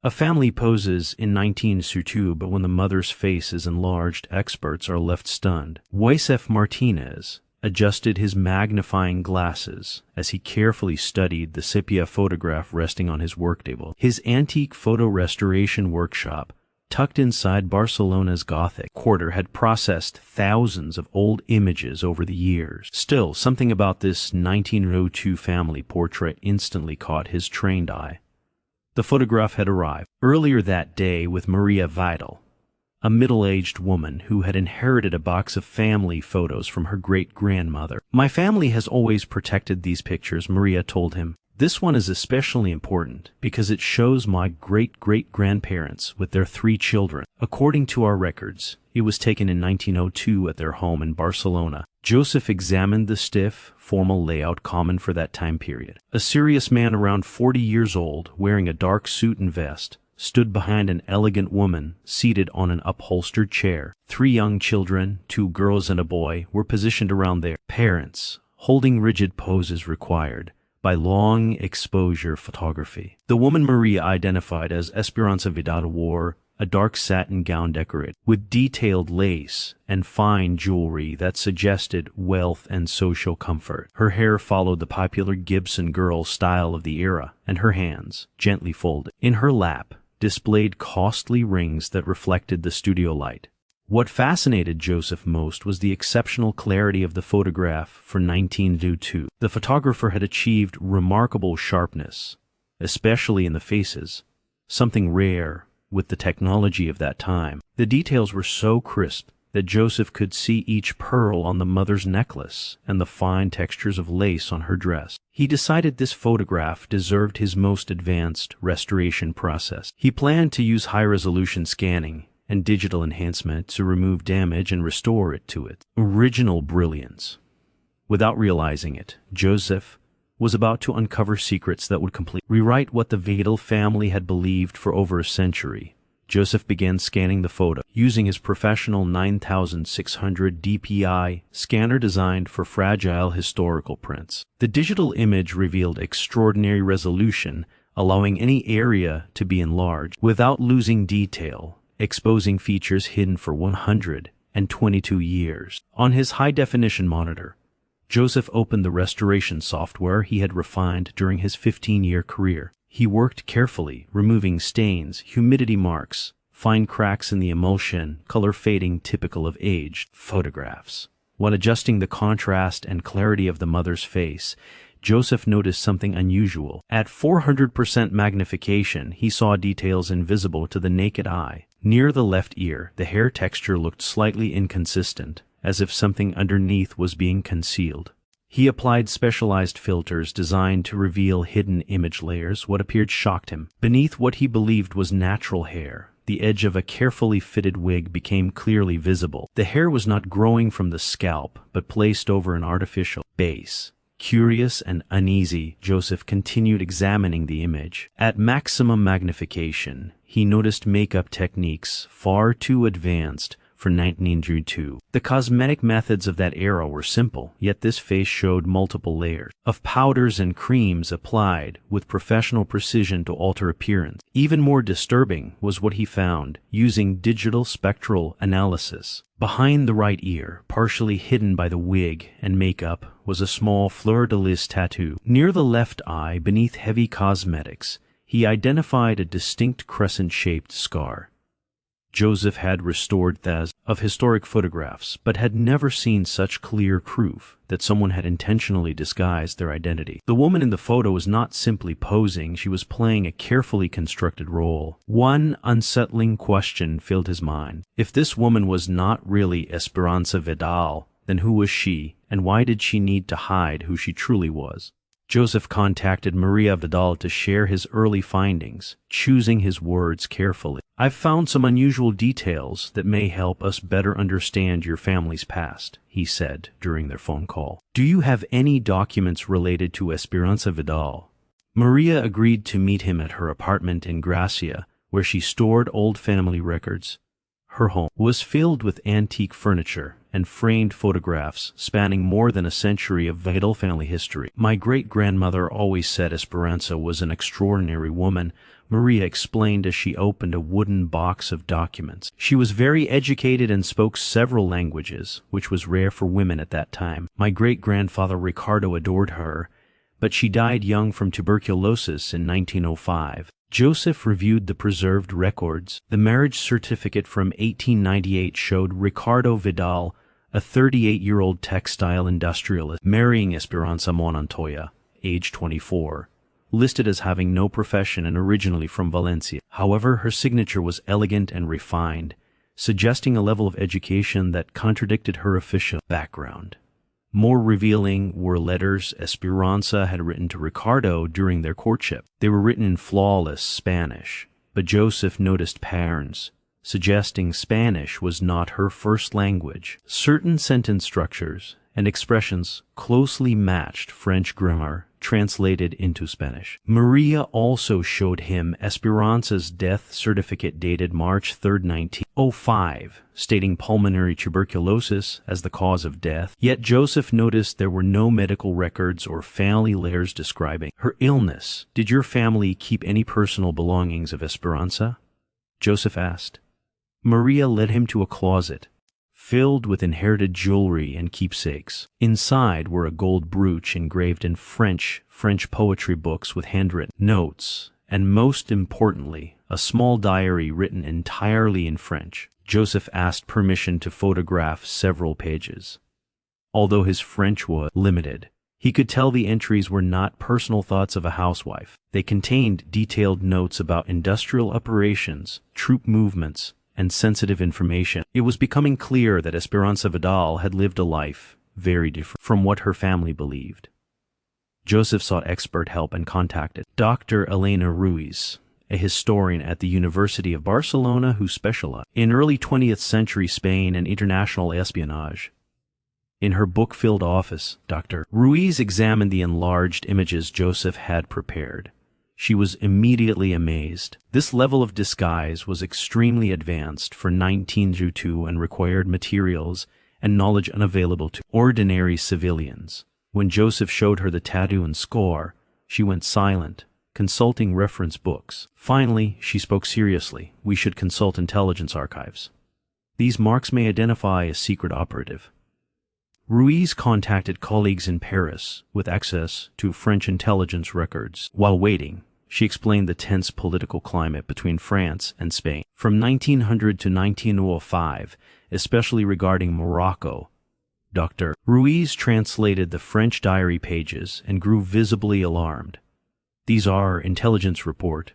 A family poses in 1902, but when the mother's face is enlarged, experts are left stunned. Josef Martinez adjusted his magnifying glasses as he carefully studied the sepia photograph resting on his work table. His antique photo restoration workshop, tucked inside Barcelona's Gothic quarter, had processed thousands of old images over the years. Still, something about this 1902 family portrait instantly caught his trained eye. The photograph had arrived earlier that day with Maria Vidal, a middle-aged woman who had inherited a box of family photos from her great-grandmother. "My family has always protected these pictures," Maria told him. "This one is especially important because it shows my great-great-grandparents with their 3 children. According to our records, it was taken in 1902 at their home in Barcelona." Joseph examined the stiff, formal layout common for that time period. A serious man around 40 years old, wearing a dark suit and vest, stood behind an elegant woman seated on an upholstered chair. 3 young children, 2 girls and a boy, were positioned around their parents, holding rigid poses required by long exposure photography. The woman Maria identified as Esperanza Vidal wore a dark satin gown decorated with detailed lace and fine jewelry that suggested wealth and social comfort. Her hair followed the popular Gibson girl style of the era, and her hands, gently folded in her lap, displayed costly rings that reflected the studio light. What fascinated Joseph most was the exceptional clarity of the photograph for 1902. The photographer had achieved remarkable sharpness, especially in the faces, something rare with the technology of that time. The details were so crisp that Joseph could see each pearl on the mother's necklace and the fine textures of lace on her dress. He decided this photograph deserved his most advanced restoration process. He planned to use high-resolution scanning and digital enhancement to remove damage and restore it to its original brilliance. Without realizing it, Joseph was about to uncover secrets that would completely rewrite what the Vidal family had believed for over a century. Joseph began scanning the photo using his professional 9600 DPI scanner designed for fragile historical prints. The digital image revealed extraordinary resolution, allowing any area to be enlarged without losing detail, exposing features hidden for 122 years. On his high-definition monitor, Joseph opened the restoration software he had refined during his 15-year career. He worked carefully, removing stains, humidity marks, fine cracks in the emulsion, color fading typical of aged photographs. While adjusting the contrast and clarity of the mother's face, Joseph noticed something unusual. At 400% magnification, he saw details invisible to the naked eye. Near the left ear, the hair texture looked slightly inconsistent, as if something underneath was being concealed. He applied specialized filters designed to reveal hidden image layers. What appeared shocked him. Beneath what he believed was natural hair, the edge of a carefully fitted wig became clearly visible. The hair was not growing from the scalp, but placed over an artificial base. Curious and uneasy, Joseph continued examining the image. At maximum magnification, he noticed makeup techniques far too advanced for 1902. The cosmetic methods of that era were simple, yet this face showed multiple layers of powders and creams applied with professional precision to alter appearance. Even more disturbing was what he found using digital spectral analysis. Behind the right ear, partially hidden by the wig and makeup, was a small fleur-de-lis tattoo. Near the left eye, beneath heavy cosmetics, he identified a distinct crescent-shaped scar. Joseph had restored thousands of historic photographs, but had never seen such clear proof that someone had intentionally disguised their identity. The woman in the photo was not simply posing, she was playing a carefully constructed role. One unsettling question filled his mind. If this woman was not really Esperanza Vidal, then who was she, and why did she need to hide who she truly was? Joseph contacted Maria Vidal to share his early findings, choosing his words carefully. "I've found some unusual details that may help us better understand your family's past," he said during their phone call. "Do you have any documents related to Esperanza Vidal?" Maria agreed to meet him at her apartment in Gracia, where she stored old family records. Her home was filled with antique furniture and framed photographs spanning more than a century of Vidal family history. "My great-grandmother always said Esperanza was an extraordinary woman," Maria explained as she opened a wooden box of documents. She was very educated and spoke several languages, which was rare for women at that time. My great-grandfather Ricardo adored her, but she died young from tuberculosis in 1905. Joseph reviewed the preserved records. The marriage certificate from 1898 showed Ricardo Vidal, a 38-year-old textile industrialist, marrying Esperanza Montoya, age 24. Listed as having no profession and originally from Valencia. However, her signature was elegant and refined, suggesting a level of education that contradicted her official background. More revealing were letters Esperanza had written to Ricardo during their courtship. They were written in flawless Spanish, but Joseph noticed patterns, suggesting Spanish was not her first language. Certain sentence structures and expressions closely matched French grammar translated into Spanish. Maria also showed him Esperanza's death certificate dated March 3, 1905, stating pulmonary tuberculosis as the cause of death. Yet Joseph noticed there were no medical records or family letters describing her illness. Did your family keep any personal belongings of Esperanza? Joseph asked. Maria led him to a closet filled with inherited jewelry and keepsakes. Inside were a gold brooch engraved in French poetry books with handwritten notes, and most importantly, a small diary written entirely in French. Joseph asked permission to photograph several pages. Although his French was limited, he could tell the entries were not personal thoughts of a housewife. They contained detailed notes about industrial operations, troop movements, and sensitive information. It was becoming clear that Esperanza Vidal had lived a life very different from what her family believed. Joseph sought expert help and contacted Dr. Elena Ruiz, a historian at the University of Barcelona who specialized in early 20th century Spain and international espionage. In her book-filled office, Dr. Ruiz examined the enlarged images Joseph had prepared. She was immediately amazed. This level of disguise was extremely advanced for 1902 and required materials and knowledge unavailable to ordinary civilians. When Joseph showed her the tattoo and scar, she went silent, consulting reference books. Finally, she spoke seriously. We should consult intelligence archives. These marks may identify a secret operative. Ruiz contacted colleagues in Paris with access to French intelligence records. While waiting, she explained the tense political climate between France and Spain from 1900 to 1905, especially regarding Morocco. Dr. Ruiz translated the French diary pages and grew visibly alarmed. These are intelligence report,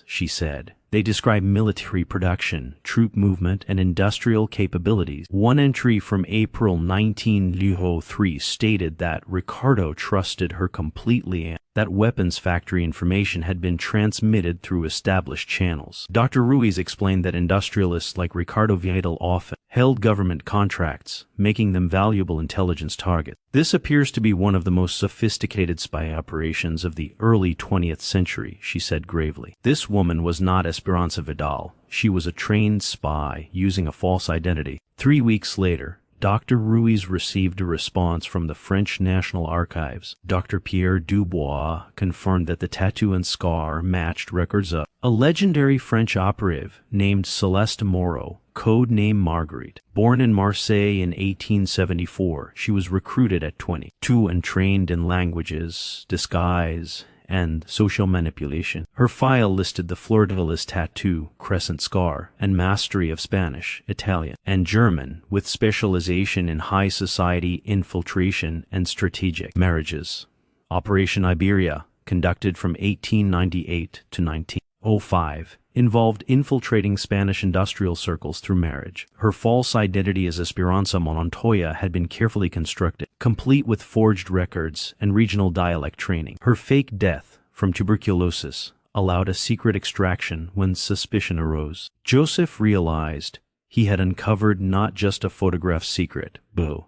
she said. They describe military production, troop movement, and industrial capabilities. One entry from April 1903 stated that Ricardo trusted her completely and that weapons factory information had been transmitted through established channels. Dr. Ruiz explained that industrialists like Ricardo Vidal often held government contracts, making them valuable intelligence targets. This appears to be one of the most sophisticated spy operations of the early 20th century, she said gravely. This woman was not Esperanza Vidal. She was a trained spy using a false identity. 3 weeks later, Dr. Ruiz received a response from the French National Archives. Dr. Pierre Dubois confirmed that the tattoo and scar matched records of a legendary French operative named Celeste Moreau, code name Marguerite. Born in Marseille in 1874, she was recruited at 22 and trained in languages, disguise, and social manipulation. Her file listed the fleur-de-lis tattoo, crescent scar, and mastery of Spanish, Italian, and German, with specialization in high society infiltration and strategic marriages. Operation Iberia, conducted from 1898 to 1905, involved infiltrating Spanish industrial circles through marriage. Her false identity as Esperanza Montoya had been carefully constructed, complete with forged records and regional dialect training. Her fake death from tuberculosis allowed a secret extraction when suspicion arose. Joseph realized he had uncovered not just a photograph secret, but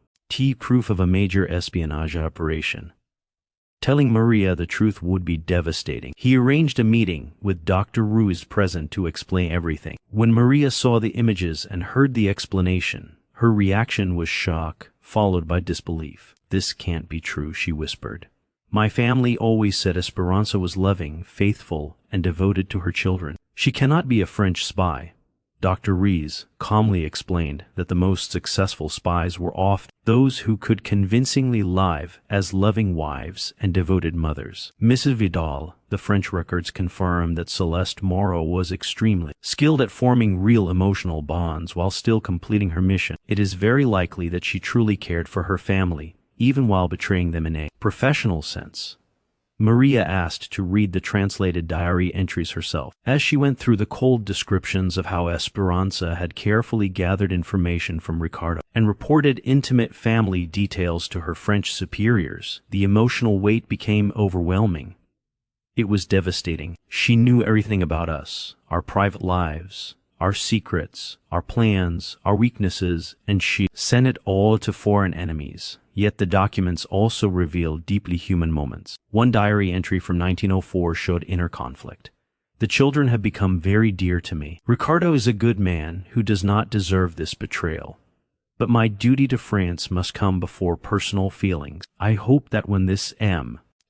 proof of a major espionage operation. Telling Maria the truth would be devastating. He arranged a meeting with Dr. Ruiz present to explain everything. When Maria saw the images and heard the explanation, her reaction was shock, followed by disbelief. "This can't be true," she whispered. "My family always said Esperanza was loving, faithful, and devoted to her children. She cannot be a French spy. Dr. Rees calmly explained that the most successful spies were often those who could convincingly live as loving wives and devoted mothers. Mrs. Vidal, the French records confirm that Celeste Moreau was extremely skilled at forming real emotional bonds while still completing her mission. It is very likely that she truly cared for her family, even while betraying them in a professional sense. Maria asked to read the translated diary entries herself, as she went through the cold descriptions of how Esperanza had carefully gathered information from Ricardo and reported intimate family details to her French superiors. The emotional weight became overwhelming. It was devastating. She knew everything about us, our private lives, our secrets, our plans, our weaknesses, and she sent it all to foreign enemies. Yet the documents also revealed deeply human moments. One diary entry from 1904 showed inner conflict. The children have become very dear to me. Ricardo is a good man who does not deserve this betrayal. But my duty to France must come before personal feelings. I hope that when this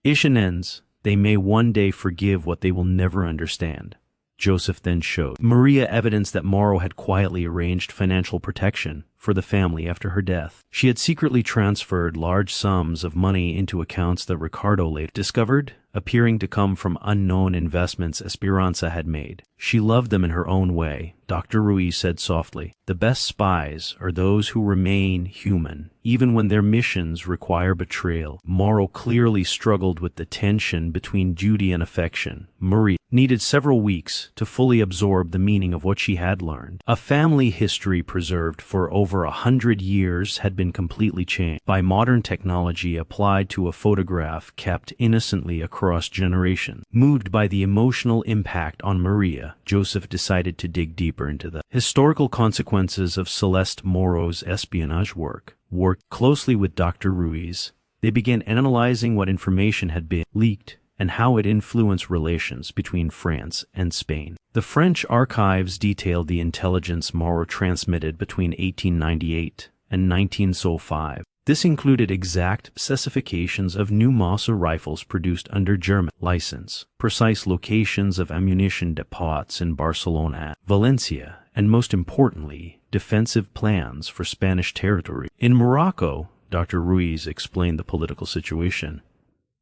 mission ends, they may one day forgive what they will never understand. Joseph then showed Maria evidence that Moreau had quietly arranged financial protection for the family after her death. She had secretly transferred large sums of money into accounts that Ricardo later discovered, appearing to come from unknown investments Esperanza had made. She loved them in her own way, Dr. Ruiz said softly. The best spies are those who remain human, even when their missions require betrayal. Moreau clearly struggled with the tension between duty and affection. Maria needed several weeks to fully absorb the meaning of what she had learned. A family history preserved for over 100 years had been completely changed by modern technology applied to a photograph kept innocently across generations. Moved by the emotional impact on Maria, Joseph decided to dig deeper into the historical consequences of Celeste Moreau's espionage work. Worked closely with Dr. Ruiz, they began analyzing what information had been leaked and how it influenced relations between France and Spain. The French archives detailed the intelligence Moreau transmitted between 1898 and 1905. This included exact specifications of new Mauser rifles produced under German license, precise locations of ammunition depots in Barcelona, Valencia, and most importantly, defensive plans for Spanish territory. In Morocco, Dr. Ruiz explained the political situation.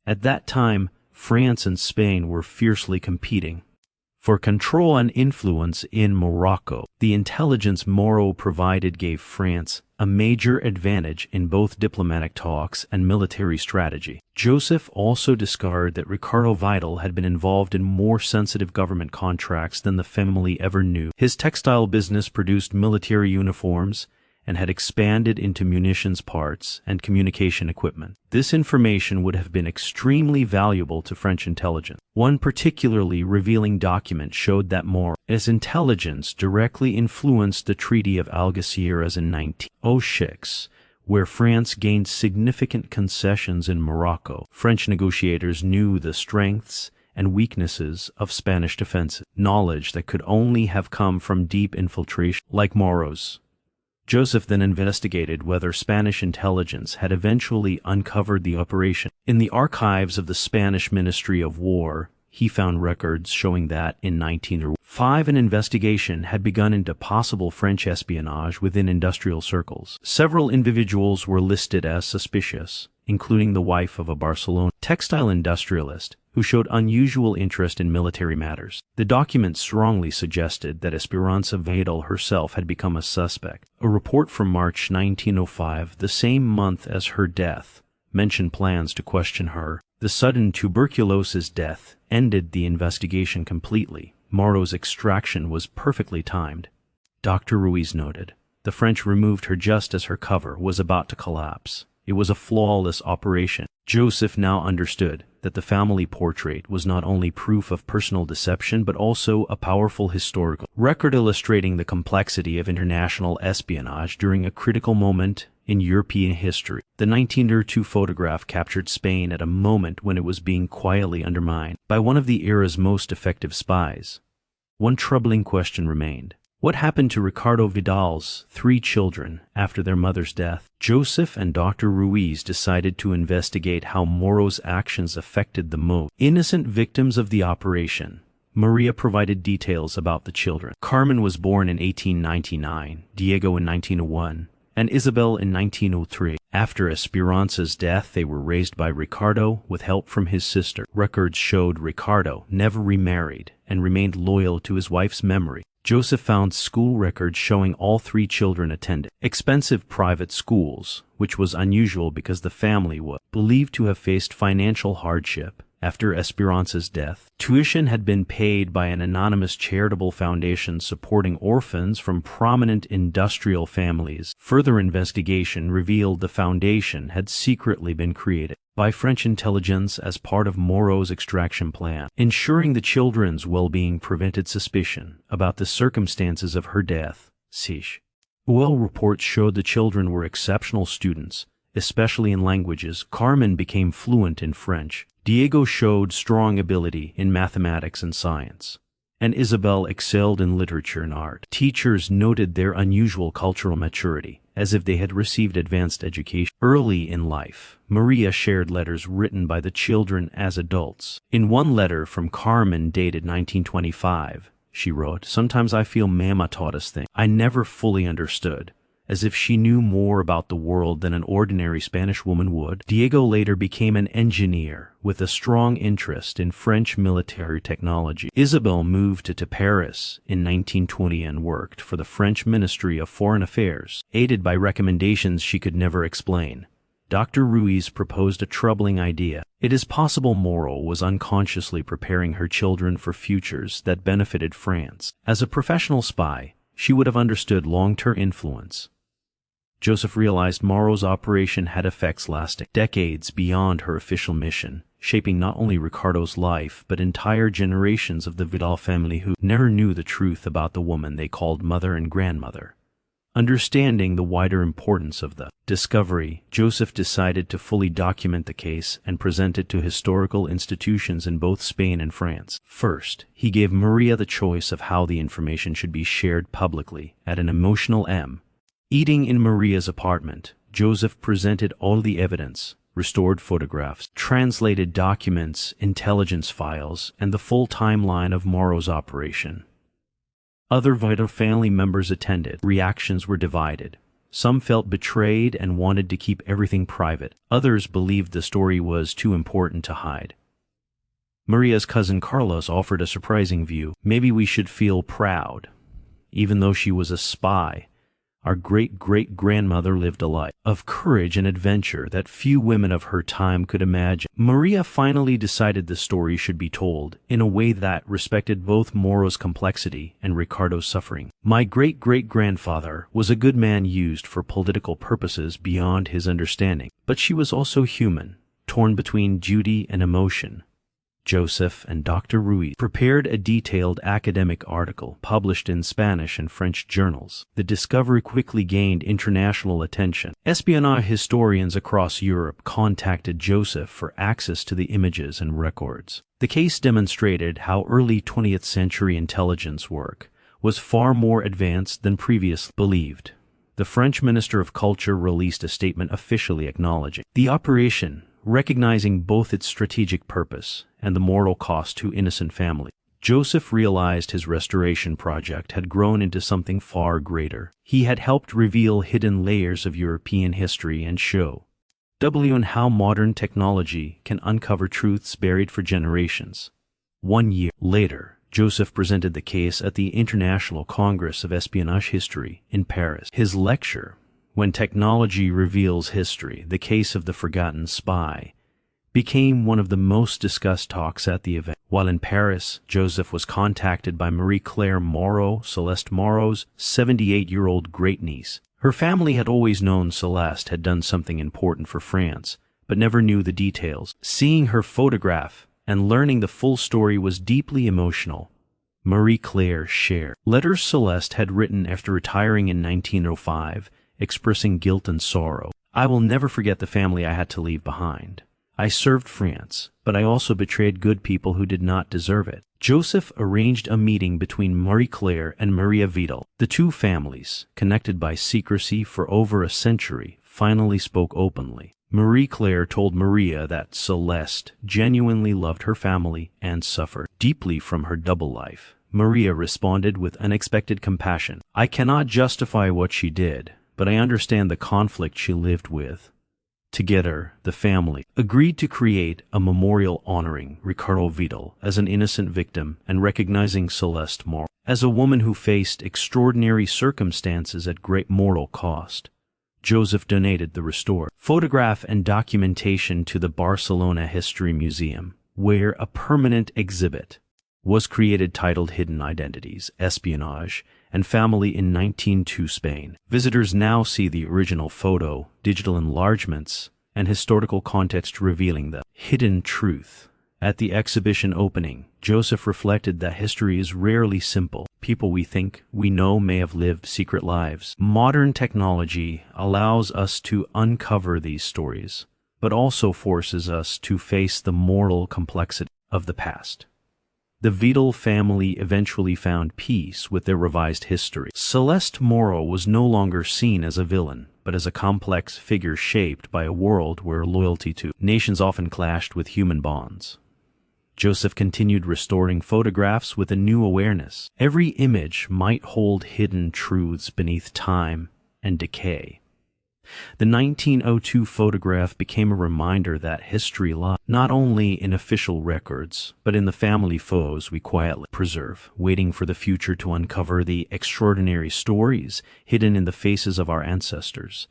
At that time, France and Spain were fiercely competing for control and influence in Morocco. The intelligence Moreau provided gave France a major advantage in both diplomatic talks and military strategy. Joseph also discovered that Ricardo Vidal had been involved in more sensitive government contracts than the family ever knew. His textile business produced military uniforms and had expanded into munitions parts and communication equipment. This information would have been extremely valuable to French intelligence. One particularly revealing document showed that Moreau's intelligence directly influenced the Treaty of Algeciras in 1906, where France gained significant concessions in Morocco. French negotiators knew the strengths and weaknesses of Spanish defenses, knowledge that could only have come from deep infiltration like Moreau's. Joseph then investigated whether Spanish intelligence had eventually uncovered the operation. In the archives of the Spanish Ministry of War, he found records showing that in 1905 an investigation had begun into possible French espionage within industrial circles. Several individuals were listed as suspicious, including the wife of a Barcelona textile industrialist who showed unusual interest in military matters. The document strongly suggested that Esperanza Vidal herself had become a suspect. A report from March 1905, the same month as her death, mentioned plans to question her. The sudden tuberculosis death ended the investigation completely. Moreau's extraction was perfectly timed. Dr. Ruiz noted, the French removed her just as her cover was about to collapse. It was a flawless operation. Joseph now understood that the family portrait was not only proof of personal deception but also a powerful historical record illustrating the complexity of international espionage during a critical moment in European history. The 1902 photograph captured Spain at a moment when it was being quietly undermined by one of the era's most effective spies. One troubling question remained. What happened to Ricardo Vidal's 3 children after their mother's death? Joseph and Dr. Ruiz decided to investigate how Moreau's actions affected the most innocent victims of the operation. Maria provided details about the children. Carmen was born in 1899, Diego in 1901, and Isabel in 1903. After Esperanza's death, they were raised by Ricardo with help from his sister. Records showed Ricardo never remarried and remained loyal to his wife's memory. Joseph found school records showing all three children attended expensive private schools, which was unusual because the family was believed to have faced financial hardship after Esperanza's death. Tuition had been paid by an anonymous charitable foundation supporting orphans from prominent industrial families. Further investigation revealed the foundation had secretly been created by French intelligence as part of Moreau's extraction plan. Ensuring the children's well-being prevented suspicion about the circumstances of her death. Oil reports showed the children were exceptional students, especially in languages. Carmen became fluent in French. Diego showed strong ability in mathematics and science, and Isabel excelled in literature and art. Teachers noted their unusual cultural maturity, as if they had received advanced education. Early in life, Maria shared letters written by the children as adults. In one letter from Carmen dated 1925, she wrote, "Sometimes I feel Mama taught us things I never fully understood, as if she knew more about the world than an ordinary Spanish woman would." Diego later became an engineer with a strong interest in French military technology. Isabel moved to Paris in 1920 and worked for the French Ministry of Foreign Affairs, aided by recommendations she could never explain. Dr. Ruiz proposed a troubling idea. It is possible Moreau was unconsciously preparing her children for futures that benefited France. As a professional spy, she would have understood long-term influence. Joseph realized Moreau's operation had effects lasting decades beyond her official mission, shaping not only Ricardo's life but entire generations of the Vidal family who never knew the truth about the woman they called mother and grandmother. Understanding the wider importance of the discovery, Joseph decided to fully document the case and present it to historical institutions in both Spain and France. First, he gave Maria the choice of how the information should be shared publicly. At an emotional meeting in Maria's apartment, Joseph presented all the evidence, restored photographs, translated documents, intelligence files, and the full timeline of Moreau's operation. Other Vidal family members attended. Reactions were divided. Some felt betrayed and wanted to keep everything private. Others believed the story was too important to hide. Maria's cousin Carlos offered a surprising view. "Maybe we should feel proud. Even though she was a spy, our great-great-grandmother lived a life of courage and adventure that few women of her time could imagine." Maria finally decided the story should be told in a way that respected both Moreau's complexity and Ricardo's suffering. "My great-great-grandfather was a good man used for political purposes beyond his understanding, but she was also human, torn between duty and emotion." Joseph and Dr. Ruiz prepared a detailed academic article published in Spanish and French journals. The discovery quickly gained international attention. Espionage historians across Europe contacted Joseph for access to the images and records. The case demonstrated how early 20th century intelligence work was far more advanced than previously believed. The French Minister of Culture released a statement officially acknowledging the operation, recognizing both its strategic purpose and the moral cost to innocent families. Joseph realized his restoration project had grown into something far greater. He had helped reveal hidden layers of European history and show how modern technology can uncover truths buried for generations. 1 year later, Joseph presented the case at the International Congress of Espionage History in Paris. His lecture, "When Technology Reveals History, the Case of the Forgotten Spy," became one of the most discussed talks at the event. While in Paris, Joseph was contacted by Marie-Claire Moreau, Celeste Moreau's 78-year-old great-niece. Her family had always known Celeste had done something important for France, but never knew the details. Seeing her photograph and learning the full story was deeply emotional. Marie-Claire shared letters Celeste had written after retiring in 1905, expressing guilt and sorrow. "I will never forget the family I had to leave behind. I served France, but I also betrayed good people who did not deserve it." Joseph arranged a meeting between Marie-Claire and Maria Vidal. The two families, connected by secrecy for over a century, finally spoke openly. Marie Claire told Maria that Celeste genuinely loved her family and suffered deeply from her double life. Maria responded with unexpected compassion. "I cannot justify what she did, but I understand the conflict she lived with." Together, the family agreed to create a memorial honoring Ricardo Vidal as an innocent victim and recognizing Celeste Moore as a woman who faced extraordinary circumstances at great moral cost. Joseph donated the restored photograph and documentation to the Barcelona History Museum, where a permanent exhibit was created titled Hidden Identities, Espionage, and Family in 1902 Spain. Visitors now see the original photo, digital enlargements, and historical context revealing the hidden truth. At the exhibition opening, Joseph reflected that history is rarely simple. People we think we know may have lived secret lives. Modern technology allows us to uncover these stories, but also forces us to face the moral complexity of the past. The Vidal family eventually found peace with their revised history. Celeste Moro was no longer seen as a villain, but as a complex figure shaped by a world where loyalty to nations often clashed with human bonds. Joseph continued restoring photographs with a new awareness. Every image might hold hidden truths beneath time and decay. The 1902 photograph became a reminder that history lies not only in official records, but in the family photos we quietly preserve, waiting for the future to uncover the extraordinary stories hidden in the faces of our ancestors.